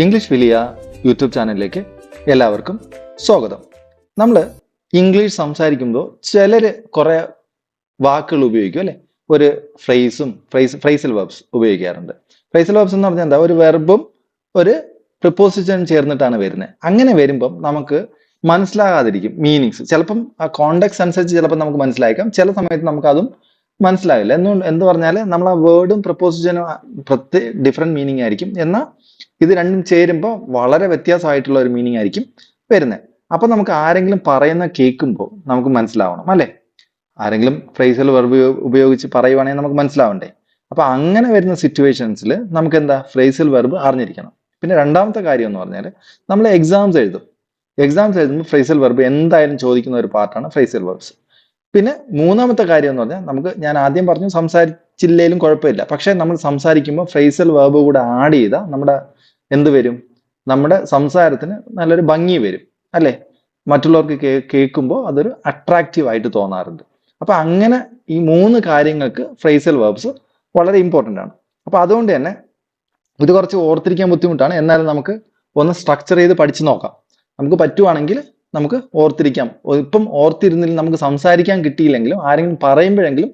English വിലിയ YouTube ചാനലിലേക്ക് എല്ലാവർക്കും സ്വാഗതം. നമ്മൾ ഇംഗ്ലീഷ് സംസാരിക്കുമ്പോൾ ചിലർ കുറേ വാക്കുകൾ ഉപയോഗിക്കും അല്ലേ? ഒരു ഫ്രേസൽ വെർബ്സ് ഉപയോഗിക്കാറുണ്ട്. ഫ്രേസൽ വെർബ്സ് എന്ന് പറഞ്ഞാൽ എന്താ? ഒരു വെർബും ഒരു പ്രിപ്പോസിഷനും ചേർന്നിട്ടാണ് വരുന്നത്. അങ്ങനെ വരുമ്പം നമുക്ക് മനസ്സിലാകാതിരിക്കും മീനിങ്സ്. ചിലപ്പം ആ കോണ്ടെക്സ്റ്റ് അനുസരിച്ച് ചിലപ്പോൾ നമുക്ക് മനസ്സിലായേക്കാം, ചില സമയത്ത് നമുക്ക് അതും മനസ്സിലാകില്ല. എന്ത് പറഞ്ഞാൽ നമ്മൾ ആ വേർഡും പ്രപ്പോസിഷനും ഡിഫറെന്റ് മീനിങ് ആയിരിക്കും. എന്നാൽ ഇത് രണ്ടും ചേരുമ്പോൾ വളരെ വ്യത്യാസമായിട്ടുള്ള ഒരു മീനിങ് ആയിരിക്കും വരുന്നത്. അപ്പൊ നമുക്ക് ആരെങ്കിലും പറയുന്ന കേൾക്കുമ്പോൾ നമുക്ക് മനസ്സിലാവണം അല്ലെ? ആരെങ്കിലും ഫ്രേസൽ വെർബ് ഉപയോഗിച്ച് പറയുവാണെങ്കിൽ നമുക്ക് മനസ്സിലാവണ്ടേ? അപ്പൊ അങ്ങനെ വരുന്ന സിറ്റുവേഷൻസിൽ നമുക്ക് എന്താ ഫ്രേസൽ വെർബ് അറിഞ്ഞിരിക്കണം. പിന്നെ രണ്ടാമത്തെ കാര്യം എന്ന് പറഞ്ഞാൽ നമ്മൾ എക്സാംസ് എഴുതുമ്പോൾ ഫ്രേസൽ വെർബ് എന്തായാലും ചോദിക്കുന്ന ഒരു പാർട്ടാണ് ഫ്രേസൽ വെർബ്സ്. പിന്നെ മൂന്നാമത്തെ കാര്യം എന്ന് പറഞ്ഞാൽ ഞാൻ ആദ്യം പറഞ്ഞു സംസാരിച്ചില്ലേലും കുഴപ്പമില്ല, പക്ഷെ നമ്മൾ സംസാരിക്കുമ്പോൾ ഫ്രേസൽ വെർബ് കൂടെ ആഡ് ചെയ്താൽ നമ്മുടെ എന്ത് വരും? നമ്മുടെ സംസാരത്തിന് നല്ലൊരു ഭംഗി വരും അല്ലെ? മറ്റുള്ളവർക്ക് കേൾക്കുമ്പോൾ അതൊരു അട്രാക്റ്റീവ് ആയിട്ട് തോന്നാറുണ്ട്. അപ്പൊ അങ്ങനെ ഈ മൂന്ന് കാര്യങ്ങൾക്ക് ഫ്രേസൽ വെർബ്സ് വളരെ ഇമ്പോർട്ടൻ്റ് ആണ്. അപ്പൊ അതുകൊണ്ട് തന്നെ ഇത് കുറച്ച് ഓർത്തിരിക്കാൻ ബുദ്ധിമുട്ടാണ്. എന്നാലും നമുക്ക് ഒന്ന് സ്ട്രക്ചർ ചെയ്ത് പഠിച്ചു നോക്കാം. നമുക്ക് പറ്റുവാണെങ്കിൽ നമുക്ക് ഓർത്തിരിക്കാം. ഇപ്പം ഓർത്തിരുന്നില്ല നമുക്ക് സംസാരിക്കാൻ കിട്ടിയില്ലെങ്കിലും ആരെങ്കിലും പറയുമ്പോഴെങ്കിലും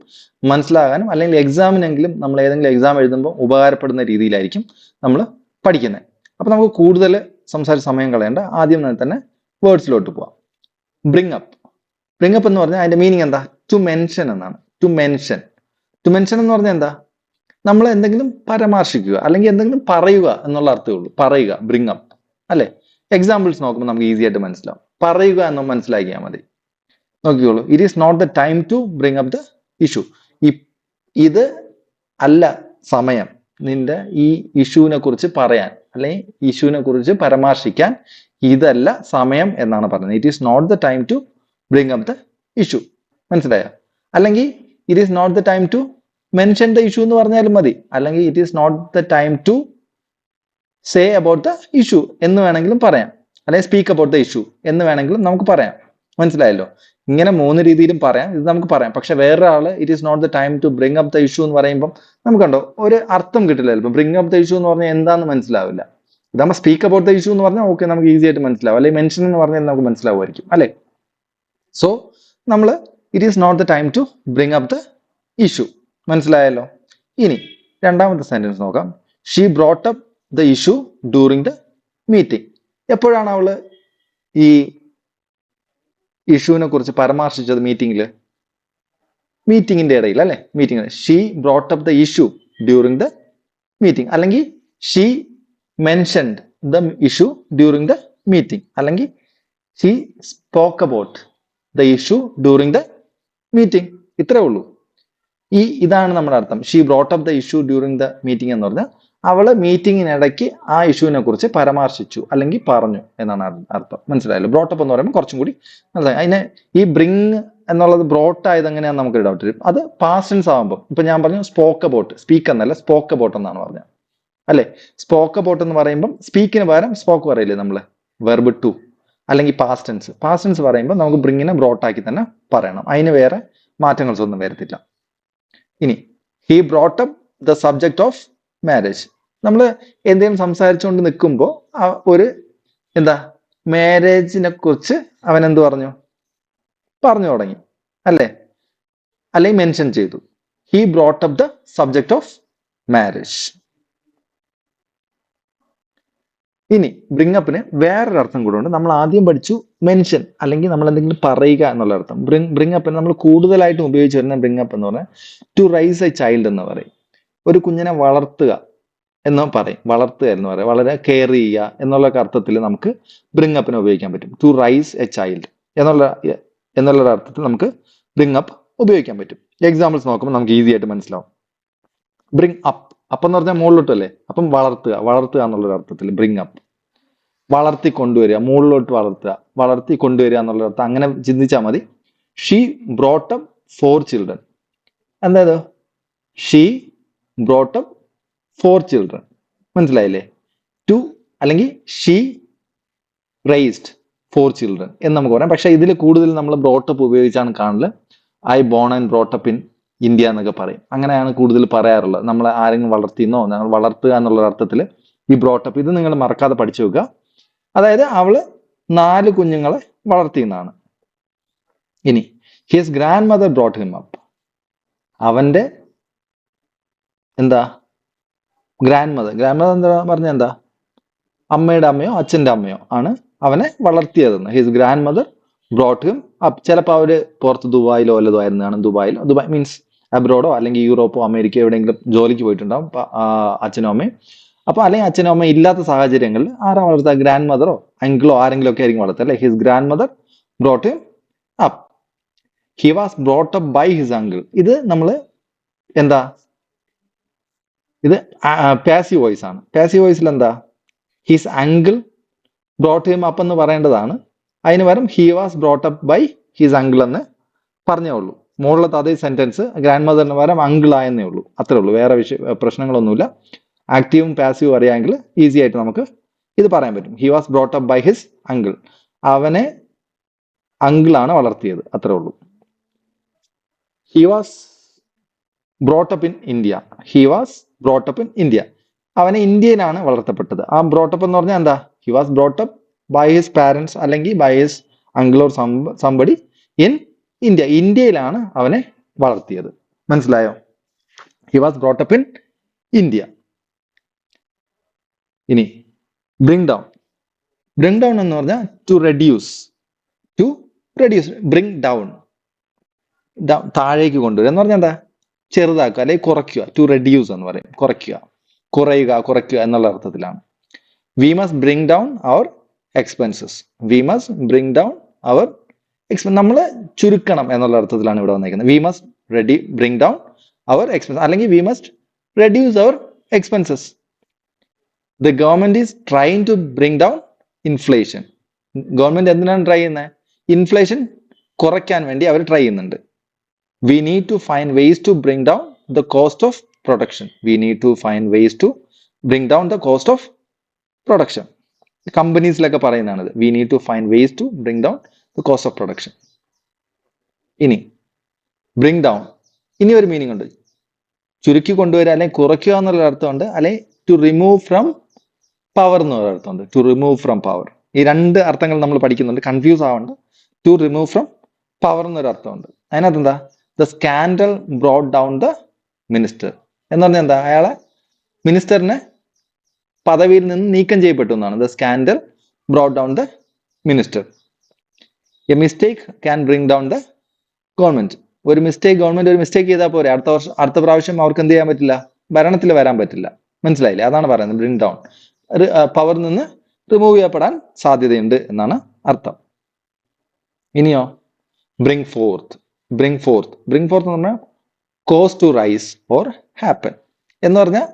മനസ്സിലാകാനും, അല്ലെങ്കിൽ എക്സാമിനെങ്കിലും നമ്മൾ ഏതെങ്കിലും എക്സാം എഴുതുമ്പോൾ ഉപകാരപ്പെടുന്ന രീതിയിലായിരിക്കും നമ്മൾ പഠിക്കുന്നത്. അപ്പൊ നമുക്ക് കൂടുതൽ സംസാരിച്ച് സമയം കളയേണ്ട, ആദ്യം തന്നെ വേർഡ്സിലോട്ട് പോവാം. ബ്രിങ് അപ്പ് എന്ന് പറഞ്ഞാൽ അതിന്റെ മീനിങ് എന്താ? ടു മെൻഷൻ എന്നാണ്. ടു മെൻഷൻ എന്ന് പറഞ്ഞാൽ എന്താ? നമ്മൾ എന്തെങ്കിലും പരാമർശിക്കുക അല്ലെങ്കിൽ എന്തെങ്കിലും പറയുക എന്നുള്ള അർത്ഥമേ ഉള്ളൂ. പറയുക, ബ്രിങ് അപ്പ് അല്ലെ? എക്സാമ്പിൾസ് നോക്കുമ്പോൾ നമുക്ക് ഈസി ആയിട്ട് മനസ്സിലാവും. പറയുക എന്ന് മനസ്സിലാക്കിയാൽ മതി. നോക്കിക്കോളൂ. It is not the time to bring up the issue. ഇത് അല്ല സമയം നിന്റെ ഈ ഇഷ്യൂവിനെ കുറിച്ച് പറയാൻ, അല്ലെങ്കിൽ ഇഷ്യൂവിനെ കുറിച്ച് പരാമർശിക്കാൻ ഇതല്ല സമയം എന്നാണ് പറയുന്നത്. It is not the time to bring up the issue. മനസ്സിലായോ? അല്ലെങ്കിൽ it is not the time to mention the issue എന്ന് പറഞ്ഞാലും മതി. അല്ലെങ്കിൽ it is not the time to say about the issue എന്ന് വേണമെങ്കിലും പറയാം. അല്ലെങ്കിൽ സ്പീക്ക് അബൌട്ട് ദ ഇഷ്യൂ എന്ന് വേണമെങ്കിലും നമുക്ക് പറയാം. മനസ്സിലായല്ലോ? ഇങ്ങനെ മൂന്ന് രീതിയിലും പറയാം. ഇത് നമുക്ക് പറയാം. പക്ഷെ വേറൊരാള് it is not the time to bring up the issue എന്ന് പറയുമ്പോൾ നമുക്ക് കണ്ടോ ഒരു അർത്ഥം കിട്ടില്ല. ചിലപ്പോൾ ബ്രിങ് അപ്പ് ദ ഇഷ്യൂ എന്ന് പറഞ്ഞാൽ എന്താന്ന് മനസ്സിലാവില്ല. ഇതാകുമ്പോൾ സ്പീക്ക് അബൌട്ട് ദ ഇഷ്യൂ എന്ന് പറഞ്ഞാൽ ഓക്കെ, നമുക്ക് ഈസി ആയിട്ട് മനസ്സിലാവും. അല്ലെങ്കിൽ മെൻഷൻ എന്ന് പറഞ്ഞാൽ നമുക്ക് മനസ്സിലാവുമായിരിക്കും അല്ലെ? സോ നമ്മൾ it is not the time to bring up the issue. മനസ്സിലായല്ലോ? ഇനി രണ്ടാമത്തെ സെന്റൻസ് നോക്കാം. She brought up the issue during the meeting. എപ്പോഴാണ് അവള് ഈ ഇഷ്യൂവിനെ കുറിച്ച് പരാമർശിച്ചത്? മീറ്റിംഗിന്റെ ഇടയിൽ അല്ലെ? She brought up the issue during the meeting, അല്ലെങ്കിൽ she mentioned the issue during the meeting, അല്ലെങ്കിൽ she spoke about the issue during the meeting. ഇത്രേ ഉള്ളൂ. ഇതാണ് നമ്മുടെ അർത്ഥം. She brought up the issue during the meeting എന്ന് പറഞ്ഞാൽ അവള് മീറ്റിംഗിനിടയ്ക്ക് ആ ഇഷ്യൂവിനെ കുറിച്ച് പരാമർശിച്ചു അല്ലെങ്കിൽ പറഞ്ഞു എന്നാണ് അർത്ഥം. മനസ്സിലായല്ലോ? ബ്രോട്ടപ്പ് എന്ന് പറയുമ്പോൾ കുറച്ചും കൂടി മനസ്സിലായി. അതിനെ ഈ ബ്രിങ് എന്നുള്ളത് ബ്രോട്ട് ആയത് എങ്ങനെയാണെന്ന് നമുക്ക് ഡൗട്ട് വരും. അത് പാസ്റ്റ് ടെൻസ് ആകുമ്പോൾ ഇപ്പൊ ഞാൻ പറഞ്ഞു സ്പോക്ക് അബൌട്ട്, സ്പീക്ക് എന്നല്ല സ്പോക്ക് അബൌട്ട് എന്നാണ് പറഞ്ഞത് അല്ലെ? സ്പോക്ക് അബൌട്ട് എന്ന് പറയുമ്പോൾ സ്പീക്കിന് പകരം സ്പോക്ക് പറയില്ലേ നമ്മള്? വെർബ് ടു അല്ലെങ്കിൽ പാസ്റ്റ് ടെൻസ് പറയുമ്പോൾ നമുക്ക് ബ്രിങ്ങിനെ ബ്രോട്ട് ആക്കി തന്നെ പറയണം. അതിന് വേറെ മാറ്റങ്ങളൊന്നും വരത്തില്ല. ഇനി he brought up the subject of marriage. നമ്മൾ എന്തെങ്കിലും സംസാരിച്ചുകൊണ്ട് നിൽക്കുമ്പോൾ ഒരു മാരേജിനെ കുറിച്ച് അവൻ എന്ത് പറഞ്ഞു തുടങ്ങി അല്ലെ? അല്ലെങ്കിൽ മെൻഷൻ ചെയ്തു. He brought up the subject of marriage. ഇനി ബ്രിങ് അപ്പിന് വേറൊരു അർത്ഥം കൂടെ ഉണ്ട്. നമ്മൾ ആദ്യം പഠിച്ചു മെൻഷൻ, അല്ലെങ്കിൽ നമ്മൾ എന്തെങ്കിലും പറയുക എന്നുള്ള അർത്ഥം. ബ്രിങ് അപ്പിന് നമ്മൾ കൂടുതലായിട്ടും ഉപയോഗിച്ച് വരുന്ന ബ്രിങ് അപ്പ് എന്ന് പറഞ്ഞാൽ ടു റൈസ് എ ചൈൽഡ് എന്ന് പറയും. ഒരു കുഞ്ഞിനെ വളർത്തുക എന്ന് പറയും. വളർത്തുക എന്ന് പറയാം, വളരെ കെയർ ചെയ്യുക എന്നുള്ള അർത്ഥത്തിൽ നമുക്ക് ബ്രിങ് അപ്പിനെ ഉപയോഗിക്കാൻ പറ്റും. ടു റൈസ് എ ചൈൽഡ് എന്നുള്ള അർത്ഥത്തിൽ നമുക്ക് ബ്രിങ് അപ്പ് ഉപയോഗിക്കാൻ പറ്റും. എക്സാമ്പിൾസ് നോക്കുമ്പോൾ നമുക്ക് ഈസി ആയിട്ട് മനസ്സിലാവും. ബ്രിങ് അപ്പ് എന്ന് പറഞ്ഞാൽ മുകളിലോട്ട് അല്ലേ? അപ്പം വളർത്തുക എന്നുള്ളൊരു അർത്ഥത്തിൽ ബ്രിങ് അപ്പ്. വളർത്തി കൊണ്ടുവരിക, മുകളിലോട്ട് വളർത്തി കൊണ്ടുവരിക എന്നുള്ള അർത്ഥം. അങ്ങനെ ചിന്തിച്ചാൽ മതി. She brought up 4 children. എന്തായത്? She brought up 4 children. മനസ്സിലായില്ലേ? അല്ലെങ്കിൽ ഷീ റേസ്ഡ് 4 children എന്ന് നമുക്ക് പറയാം. പക്ഷെ ഇതിൽ കൂടുതൽ നമ്മൾ ബ്രോട്ട് അപ്പ് ഉപയോഗിച്ചാണ് കാണല്. I born and brought up in India എന്നൊക്കെ പറയും. അങ്ങനെയാണ് കൂടുതൽ പറയാറുള്ളത്. നമ്മൾ ആരെങ്കിലും വളർത്തിയെന്നോ, ഞങ്ങൾ വളർത്തുക എന്നുള്ള അർത്ഥത്തിൽ ഈ ബ്രോട്ടപ്പ് ഇത് നിങ്ങൾ മറക്കാതെ പഠിച്ചു വെക്കുക. അതായത് അവള് 4 കുഞ്ഞുങ്ങളെ വളർത്തിയെന്നാണ്. ഇനി his grandmother brought him up. അവന്റെ എന്താ ഗ്രാൻഡ് മദർ എന്താ പറഞ്ഞ എന്താ അമ്മയുടെ അമ്മയോ അച്ഛന്റെ അമ്മയോ ആണ് അവനെ വളർത്തിയതെന്ന്. His grandmother brought him up. ചിലപ്പോൾ അവര് പുറത്ത് ദുബായിലോ വല്ലതോ ആയിരുന്നാണ്. ദുബായ് മീൻസ് അബ്രോഡോ അല്ലെങ്കിൽ യൂറോപ്പോ അമേരിക്കയോ എവിടെയെങ്കിലും ജോലിക്ക് പോയിട്ടുണ്ടാവും അച്ഛനും അമ്മയും. അപ്പൊ അല്ലെങ്കിൽ അച്ഛനും അമ്മയും ഇല്ലാത്ത സാഹചര്യങ്ങളിൽ ആരാ വളർത്തുക? ഗ്രാൻഡ് മദറോ അങ്കിളോ ആരെങ്കിലും ഒക്കെ ആയിരിക്കും വളർത്തുക അല്ലെ. His grandmother brought him up. He was brought up by his uncle. ഇത് നമ്മള് എന്താ ഇത് പാസീവ് വോയിസ് ആണ്. പാസീവ് വോയിസിൽ എന്താ his uncle brought him up എന്ന് പറയേണ്ടതാണ്. അതിന് പകരം he was brought up by his uncle എന്ന് പറഞ്ഞേ ഉള്ളൂ. മുകളിലത്തെ അതേ സെന്റൻസ് ഗ്രാൻഡ് മദറിന് പകരം അങ്കിൾ ആയെന്നേ ഉള്ളൂ. അത്രേ ഉള്ളൂ. വേറെ പ്രശ്നങ്ങളൊന്നുമില്ല. ആക്റ്റീവും പാസീവും അറിയാമെങ്കിൽ ഈസി ആയിട്ട് നമുക്ക് ഇത് പറയാൻ പറ്റും. He was brought up by his uncle. അവനെ അങ്കിളാണ് വളർത്തിയത്. അത്രേ ഉള്ളൂ. He was brought up in India. He was brought up in India. അവനെ ഇന്ത്യയിലാണ് വളർത്തപ്പെട്ടത്. ആ ബ്രോട്ടപ്പ് എന്ന് പറഞ്ഞാൽ എന്താ? He was brought up by his parents അല്ലെങ്കിൽ by his uncle or somebody in India. ഇന്ത്യയിലാണ് അവനെ വളർത്തിയത്. മനസ്സിലായോ? He was brought up in India. ഇനി ബ്രിങ് ഡൗൺ. ബ്രിങ് ഡൗൺ എന്ന് പറഞ്ഞാൽ ടു റെഡ്യൂസ്. ബ്രിങ് ഡൗൺ താഴേക്ക് കൊണ്ടുവരിക എന്ന് പറഞ്ഞാൽ എന്താ? ചെറുതാക്കുക അല്ലെങ്കിൽ കുറയ്ക്കുക. ടു റെഡ്യൂസ് എന്ന് പറയും. കുറയ്ക്കുക എന്നുള്ള അർത്ഥത്തിലാണ്. We must bring down our expenses. We must bring down our expense. നമ്മൾ ചുരുക്കണം എന്നുള്ള അർത്ഥത്തിലാണ് ഇവിടെ വന്നിരിക്കുന്നത്. We must bring down our expense അല്ലെങ്കിൽ we must reduce our expenses. The government is trying to bring down inflation. Government എന്തിനാണ് try ചെയ്യുന്നത്? Inflation കുറയ്ക്കാൻ വേണ്ടി അവർ ട്രൈ ചെയ്യുന്നുണ്ട്. We need to find ways to bring down the cost of production. We need to find ways to bring down the cost of production. കമ്പനീസിലൊക്കെ പറയുന്നതാണിത്. We need to find ways to bring down the cost of production. ഇനി bring down ഇനി ഒരു meaning ഉണ്ട്. ചുരുക്കി കൊണ്ടുവരിക അല്ലെങ്കിൽ കുറയ്ക്കുക എന്നുള്ള അർത്ഥമുണ്ട്. അല്ലെങ്കിൽ to remove from power എന്നുള്ള അർത്ഥമുണ്ട്. To remove from power. ഈ രണ്ട് അർത്ഥങ്ങൾ നമ്മൾ പഠിക്കുന്നുണ്ട്. കൺഫ്യൂസ് ആവണ്ട. To remove from power എന്നൊരു അർത്ഥമുണ്ട്. അതിനകത്ത് എന്താ? The scandal brought down the minister എന്ന് പറഞ്ഞാൽ എന്താ? അയാളെ മിനിസ്റ്ററിനെ പദവിയിൽ നിന്ന് നീക്കം ചെയ്യപ്പെട്ടു എന്നാണ്. The scandal brought down the minister. A mistake can bring down the government. Government ഒരു മിസ്റ്റേക്ക് ചെയ്താൽ പോരെ, അടുത്ത പ്രാവശ്യം അവർക്ക് എന്ത് ചെയ്യാൻ പറ്റില്ല? ഭരണത്തിൽ വരാൻ പറ്റില്ല. മനസ്സിലായില്ലേ? അതാണ് പറയുന്നത് ബ്രിങ് ഡൗൺ. പവറിൽ നിന്ന് റിമൂവ് ചെയ്യപ്പെടാൻ സാധ്യതയുണ്ട് എന്നാണ് അർത്ഥം. ഇനിയോ ബ്രിങ് ഫോർത്ത് എന്ന് പറഞ്ഞാൽ cause to rise or happen എന്ന് പറഞ്ഞാൽ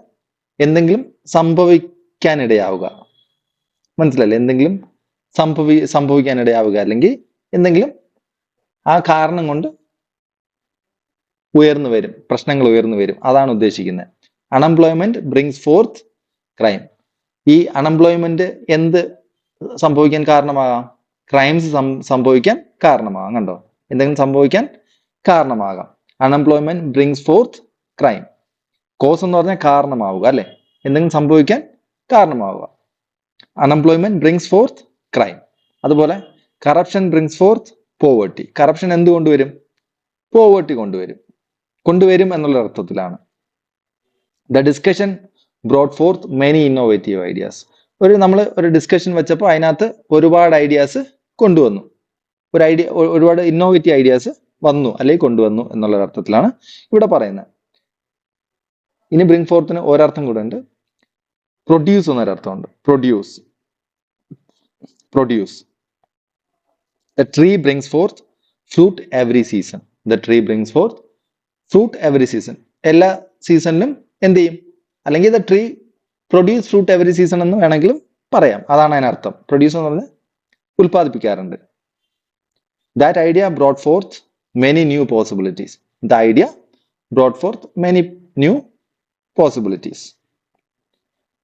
എന്തെങ്കിലും സംഭവിക്കാനിടയാവുക. മനസ്സിലല്ലേ? എന്തെങ്കിലും സംഭവിക്കാനിടയാവുക അല്ലെങ്കിൽ എന്തെങ്കിലും ആ കാരണം കൊണ്ട് പ്രശ്നങ്ങൾ ഉയർന്നു വരും. അതാണ് ഉദ്ദേശിക്കുന്നത്. Unemployment brings forth crime. ഈ അൺഎംപ്ലോയ്മെന്റ് എന്ത് സംഭവിക്കാൻ കാരണമാകാം? ക്രൈംസ് സംഭവിക്കാൻ കാരണമാകാം. കണ്ടോ? എന്തെങ്കിലും സംഭവിക്കാൻ കാരണമാകാം. Unemployment brings forth crime. Cause എന്ന് പറഞ്ഞാൽ കാരണമാവുക അല്ലെ? എന്തെങ്കിലും സംഭവിക്കാൻ കാരണമാവുക. Unemployment brings forth crime. അതുപോലെ corruption brings forth poverty. Corruption എന്ത് കൊണ്ടുവരും? പോവേർട്ടി കൊണ്ടുവരും എന്നുള്ള അർത്ഥത്തിലാണ്. The discussion brought forth many innovative ideas. നമ്മൾ ഒരു ഡിസ്കഷൻ വെച്ചപ്പോൾ അതിനകത്ത് ഒരുപാട് ഐഡിയാസ് കൊണ്ടുവന്നു. ഒരുപാട് ഇന്നോവേറ്റീവ് ഐഡിയാസ് വന്നു അല്ലെങ്കിൽ കൊണ്ടുവന്നു എന്നുള്ള അർത്ഥത്തിലാണ് ഇവിടെ പറയുന്നത്. ഇനി ബ്രിങ് ഫോർത്തിന് ഒരർത്ഥം കൂടെ ഉണ്ട്. പ്രൊഡ്യൂസ് എന്നൊരർത്ഥമുണ്ട്. Produce. The tree brings forth fruit every season. The tree brings forth fruit every season. എല്ലാ സീസണിലും എന്ത് ചെയ്യും? അല്ലെങ്കിൽ the tree produce fruit every season എന്ന് വേണമെങ്കിലും പറയാം. അതാണ് അതിനർത്ഥം. പ്രൊഡ്യൂസ് എന്ന് പറഞ്ഞാൽ ഉൽപ്പാദിപ്പിക്കാറുണ്ട്. That idea brought forth many new possibilities. The idea brought forth many new possibilities.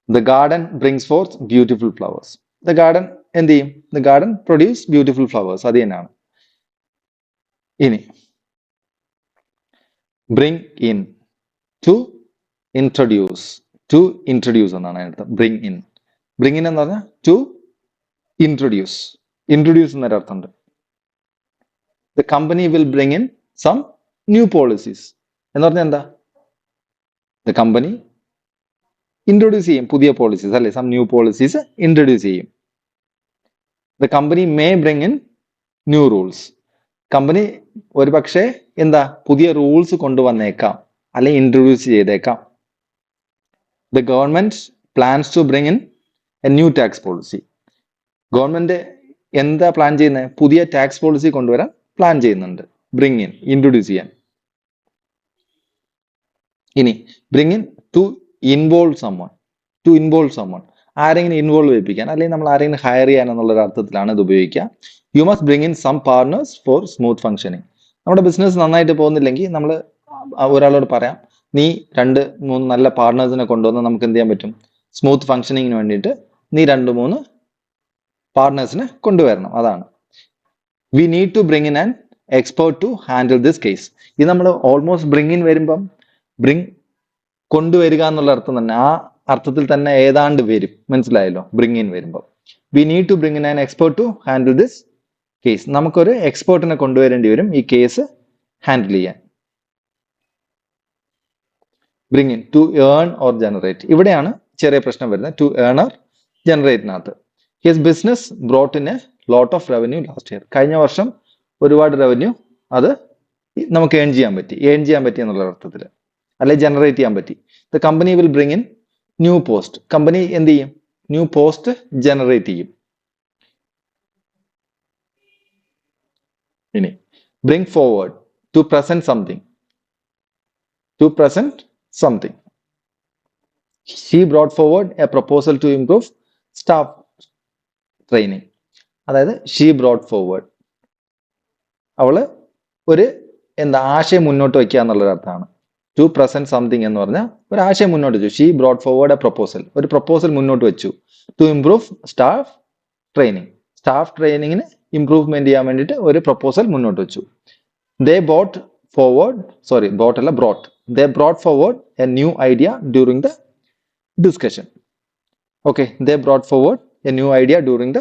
The garden brings forth beautiful flowers. The garden എന്ത് ചെയ്യും? The garden produce beautiful flowers. അത് തന്നെയാണ്. ഇനി bring in, to introduce, to introduce എന്നാണ് അതിനർത്ഥം. Bring in. Bring in എന്ന് പറഞ്ഞാൽ to introduce. Introduce എന്നൊരു അർത്ഥമുണ്ട്. The company will bring in some new policies എന്ന് പറഞ്ഞാൽ എന്താ? ദ കമ്പനി ഇൻട്രൊഡ്യൂസ് ചെയ്യും പുതിയ പോളിസീസ് അല്ലെ, സം ന്യൂ പോളിസീസ് ഇൻട്രൊഡ്യൂസ് ചെയ്യും. The company may bring in new rules. Company ഒരു പക്ഷേ എന്താ പുതിയ റൂൾസ് കൊണ്ടുവന്നേക്കാം, അല്ലെ ഇൻട്രൊഡ്യൂസ് ചെയ്തേക്കാം. The government plans to bring in a new tax policy. Government എന്താ പ്ലാൻ ചെയ്യുന്നത്? പുതിയ ടാക്സ് പോളിസി കൊണ്ടുവരാൻ പ്ലാൻ ചെയ്യുന്നുണ്ട്. ബ്രിങ് ഇൻ, ഇൻട്രൊഡ്യൂസ് ചെയ്യാൻ. ഇനി bring in to involve summon. To involve summon, ആരെങ്കിലും ഇൻവോൾവ് ചെയ്യിപ്പിക്കാൻ, അല്ലെങ്കിൽ നമ്മൾ ആരെങ്കിലും ഹയർ ചെയ്യാൻ എന്നുള്ള ഒരു അർത്ഥത്തിലാണ് ഇത് ഉപയോഗിക്കുക. You must bring in some partners for smooth functioning. നമ്മുടെ ബിസിനസ് നന്നായിട്ട് പോകുന്നില്ലെങ്കിൽ നമ്മൾ ഒരാളോട് പറയാം, നീ 2-3 നല്ല പാർട്ട്നേഴ്സിനെ കൊണ്ടുവന്ന് നമുക്ക് എന്ത് ചെയ്യാൻ പറ്റും? സ്മൂത്ത് ഫംഗ്ഷനിങ്ങിന് വേണ്ടിയിട്ട് നീ 2-3 പാർട്ട്നേഴ്സിനെ കൊണ്ടുവരണം. അതാണ് we need to bring in an expert to handle this case. ഇത് നമ്മൾ ഓൾമോസ്റ്റ് ബ്രിങ് ഇൻ വരുമ്പം ബ്രിങ് കൊണ്ടുവരിക എന്നുള്ള അർത്ഥം തന്നെ, ആ അർത്ഥത്തിൽ തന്നെ ഏതാണ്ട് വരും. മനസ്സിലായല്ലോ? ബ്രിങ് ഇൻ വരുമ്പോൾ we need to bring in an expert to handle this case. നമുക്കൊരു എക്സ്പേർട്ടിനെ കൊണ്ടുവരേണ്ടി വരും ഈ കേസ് ഹാൻഡിൽ ചെയ്യാൻ. Bring in to earn or generate. ഇവിടെയാണ് ചെറിയ പ്രശ്നം വരുന്നത്. ടു ഏൺ ഓർ ജനറേറ്റിനകത്ത് his business brought in a lot of revenue last year. കഴിഞ്ഞ വർഷം ഒരുപാട് റവന്യൂ അത് നമുക്ക് ഏൺ ചെയ്യാൻ പറ്റി എന്നുള്ള അർത്ഥത്തിൽ, അല്ലെ ജനറേറ്റ് ചെയ്യാൻ പറ്റി. The company will bring in new post. Company എന്ത് ചെയ്യും? ന്യൂ പോസ്റ്റ് ജനറേറ്റ് ചെയ്യും. ഇനി bring forward, to present something. To present something. She brought forward a proposal to improve staff training. അതായത് ഷീ ബ്രോട്ട് ഫോർവേഡ്, അവള് ഒരു ആശയം മുന്നോട്ട് വയ്ക്കുക എന്നുള്ളൊരു അർത്ഥമാണ്. ടു പ്രസന്റ് സംതിങ് എന്ന് പറഞ്ഞാൽ ഒരു ആശയം മുന്നോട്ട് വെച്ചു. She brought forward a proposal, ഒരു പ്രപ്പോസൽ മുന്നോട്ട് വെച്ചു. To improve staff training, staff ട്രെയിനിങ്ങിന് ഇംപ്രൂവ്മെന്റ് ചെയ്യാൻ വേണ്ടിയിട്ട് ഒരു പ്രപ്പോസൽ മുന്നോട്ട് വെച്ചു. They brought forward a new idea during the discussion. Okay, they brought forward a new idea during the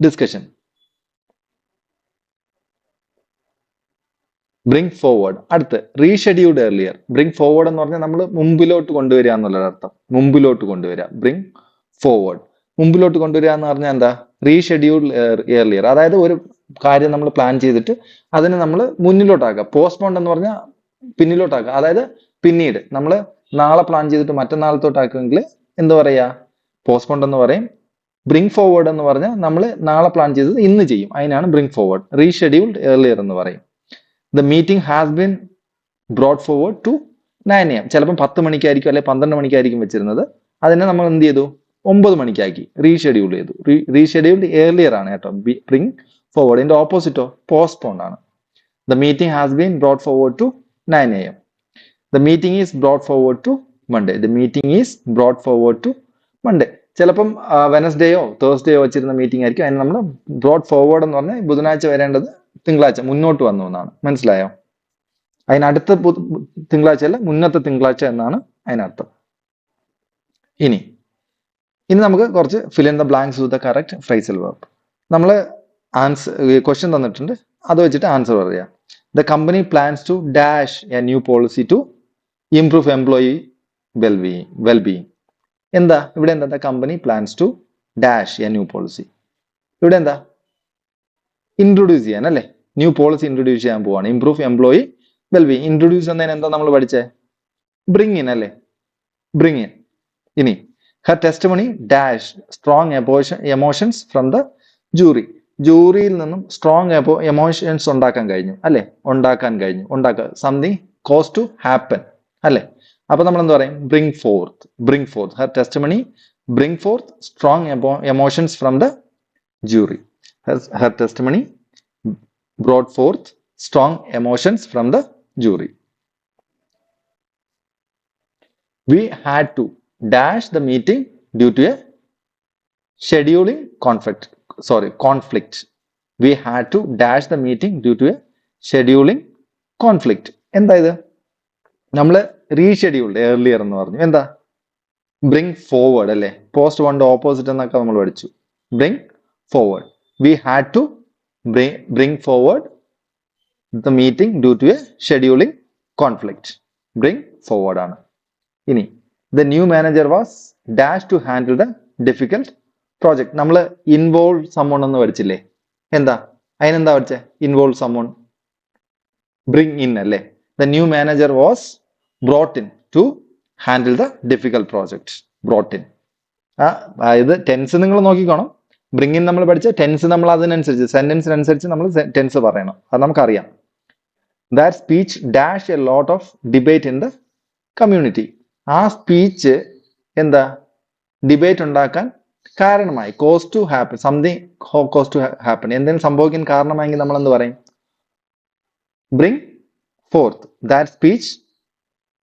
discussion. Bring forward. അടുത്ത് റീഷെഡ്യൂൾഡ് ഏർലിയർ. ബ്രിങ് ഫോർവേഡ് എന്ന് പറഞ്ഞാൽ നമ്മൾ മുമ്പിലോട്ട് കൊണ്ടുവരിക എന്നുള്ളൊരു അർത്ഥം. മുമ്പിലോട്ട് കൊണ്ടുവരിക. ബ്രിങ് ഫോർവേഡ്, മുമ്പിലോട്ട് കൊണ്ടുവരിക എന്ന് പറഞ്ഞാൽ എന്താ? Rescheduled earlier. അതായത് ഒരു കാര്യം നമ്മൾ പ്ലാൻ ചെയ്തിട്ട് അതിനെ നമ്മൾ മുന്നിലോട്ടാക്കുക. പോസ്റ്റ്പോണ്ട് എന്ന് പറഞ്ഞാൽ പിന്നിലോട്ടാക്കുക. അതായത് പിന്നീട് നമ്മൾ നാളെ പ്ലാൻ ചെയ്തിട്ട് മറ്റന്നാളത്തോട്ടാക്കുമെങ്കിൽ എന്താ പറയാ? പോസ്റ്റ്പോണ്ട് എന്ന് പറയും. ബ്രിങ് ഫോർവേഡ് എന്ന് പറഞ്ഞാൽ നമ്മൾ നാളെ പ്ലാൻ ചെയ്തത് ഇന്ന് ചെയ്യും, അതിനാണ് ബ്രിങ് ഫോർവേഡ്. റീഷെഡ്യൂൾഡ് ഏർലിയർ എന്ന് പറയും. The meeting has been brought forward to 9 AM. ചിലപ്പോൾ 10 മണിക്കായിരിക്കും, അല്ലെങ്കിൽ 12 മണിക്കായിരിക്കും വെച്ചിരുന്നത്. അതിനെ നമ്മൾ എന്ത് ചെയ്തു? 9 മണിക്കാക്കി, റീഷെഡ്യൂൾ ചെയ്തു. റീഷെഡ്യൂൾഡ് ഏർലിയർ ആണ് കേട്ടോ ബ്രിങ് ഫോർവേഡ്. ഇതിന്റെ ഓപ്പോസിറ്റോ പോസ്റ്റ്പോണ്ട് ആണ്. The meeting has been brought forward to 9 AM. The meeting is brought forward to Monday. The meeting is brought forward to Monday. ചിലപ്പം വെനസ്ഡേയോ തേഴ്സ്ഡേയോ വെച്ചിരുന്ന മീറ്റിംഗ് ആയിരിക്കും. അതിന് നമ്മൾ ബ്രോട്ട് ഫോർവേഡ് എന്ന് പറഞ്ഞാൽ ബുധനാഴ്ച വരേണ്ടത് തിങ്കളാഴ്ച മുന്നോട്ട് വന്നു എന്നാണ്. മനസ്സിലായോ? അതിനടുത്ത തിങ്കളാഴ്ച അല്ല, മുന്നത്തെ തിങ്കളാഴ്ച എന്നാണ് അതിനർത്ഥം. ഇനി നമുക്ക് കുറച്ച് fill in the blanks with the correct phrasal verb. നമ്മൾ ക്വസ്റ്റ്യൻ തന്നിട്ടുണ്ട്, അത് വെച്ചിട്ട് ആൻസർ പറയാം. The company plans to dash a new policy to improve employee wellbeing. എന്താ ഇവിടെ? എന്താ? The company plans to dash a new policy. ഇവിടെ എന്താ? ഇൻട്രൊഡ്യൂസ് ചെയ്യാൻ അല്ലേ? ന്യൂ പോളിസി ഇൻട്രൊഡ്യൂസ് ചെയ്യാൻ പോവാണ്. Improve employee wellbeing. ഇൻട്രൊഡ്യൂസ് എന്നതിന് എന്താ നമ്മൾ പഠിച്ചേ? ബ്രിങ് ഇൻ അല്ലേ? Bring in. ഇനി her testimony dash strong emotions from the jury. ജൂറിയിൽ നിന്നും സ്ട്രോങ് എമോഷൻസ് ഉണ്ടാക്കാൻ കഴിഞ്ഞു അല്ലെ? സംതിങ് കോസ് ടു ഹാപ്പൻ അല്ലെ? അപ്പൊ നമ്മൾ എന്താ പറയും? Bring fourth. Har testimony bring fourth strong emotions from the jury. Her testimony brought forth strong emotions from the jury. We had to dash the meeting due to a scheduling conflict. We had to dash the meeting due to a scheduling conflict. എന്താ ഇത്? നമ്മൾ rescheduled earlier എന്ന് പറഞ്ഞു. എന്താ? Bring forward അല്ലേ, പോസ്റ്റ് വണ്ടെ opposite എന്നൊക്കെ നമ്മൾ പഠിച്ചു. Bring forward, we had to bring forward the meeting due to a scheduling conflict. Bring forward ആണ്. ഇനി the new manager was dash to handle the difficult project. നമ്മൾ ഇൻവോൾവ് സമ്മോൺ എന്ന് പഠിച്ചില്ലേ, എന്താ അതിനെന്താ പഠിച്ചേ? ഇൻവോൾവ് സമ്മോൺ, ബ്രിങ് ഇൻ അല്ലേ. The new manager was brought in to handle the difficult project. Brought in. ഇത് ടെൻസ് നിങ്ങൾ നോക്കിക്കോണം. ബ്രിങ് ഇൻ നമ്മൾ പഠിച്ച ടെൻസ് നമ്മൾ അതിനനുസരിച്ച് സെന്റൻസിനനുസരിച്ച് നമ്മൾ ടെൻസ് പറയണം, അത് നമുക്കറിയാം. That speech dash a lot of debate in the community. ആ സ്പീച്ച് എന്താ ഡിബേറ്റ് ഉണ്ടാക്കാൻ കാരണമായി. Cause to happen, something cause to happen, എന്തെങ്കിലും സംഭവിക്കാൻ കാരണമായെങ്കിൽ നമ്മൾ എന്ത് പറയും? Bring forth. That speech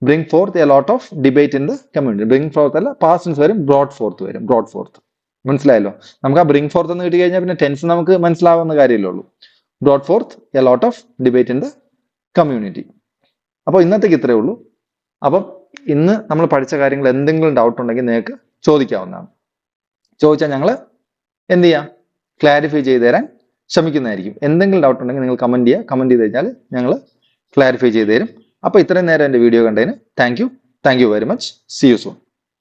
bring forth a lot of debate in the community. Bring forth അല്ല, പാസ്റ്റ് ടെൻസ് വരും, ബ്രോട്ട് ഫോർത്ത് വരും. ബ്രോട്ട് ഫോർത്ത് മനസ്സിലായല്ലോ. നമുക്ക് ആ ബ്രിങ് ഫോർത്ത് എന്ന് കിട്ടി കഴിഞ്ഞാൽ പിന്നെ ടെൻസ് നമുക്ക് മനസ്സിലാവുന്ന കാര്യമല്ലേ ഉള്ളൂ. Brought fourth a lot of debate in the community. അപ്പോൾ ഇന്നത്തേക്ക് ഇത്രയേ ഉള്ളൂ. അപ്പം ഇന്ന് നമ്മൾ പഠിച്ച കാര്യങ്ങൾ എന്തെങ്കിലും ഡൗട്ട് ഉണ്ടെങ്കിൽ നിങ്ങൾക്ക് ചോദിക്കാവുന്നതാണ്. ചോദിച്ചാൽ ഞങ്ങൾ എന്ത് ചെയ്യാം? ക്ലാരിഫൈ ചെയ്ത് തരാൻ ശ്രമിക്കുന്നതായിരിക്കും. എന്തെങ്കിലും ഡൗട്ട് ഉണ്ടെങ്കിൽ നിങ്ങൾ കമന്റ് ചെയ്യുക. കമന്റ് ചെയ്ത് കഴിഞ്ഞാൽ ഞങ്ങൾ ക്ലാരിഫൈ ചെയ്ത് തരും. അപ്പോൾ ഇത്രയും നേരം എൻ്റെ വീഡിയോ കണ്ടതിന് thank you very much. See you soon.